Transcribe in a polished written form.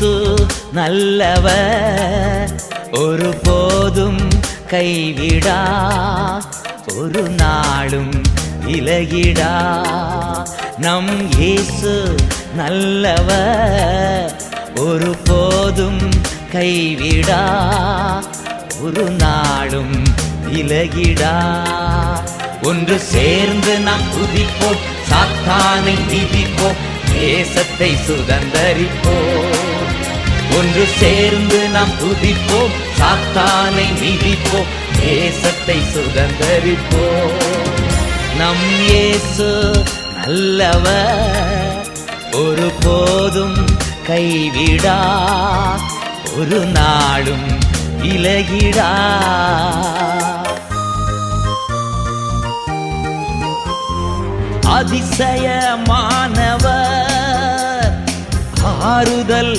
இயேசு நல்லவர், ஒரு போதும் கைவிடா, ஒரு நாளும் விலகிடா. நம் இயேசு நல்லவர், ஒரு போதும் கைவிடா, ஒரு நாளும் விலகிடா. ஒன்று சேர்ந்து நாம் துதிப்போம், சாத்தானை மிதிப்போம், தேசத்தை சுதந்தரிப்போம். ஒன்று சேர்ந்து நாம் துதிப்போம், சாத்தானை மிதிப்போம், தேசத்தை சுதந்தரிப்போம். நம் இயேசு நல்லவர், ஒரு போதும் கைவிடா, ஒரு நாளும் விலகிடா. அதிசயமானவர், ஆறுதல்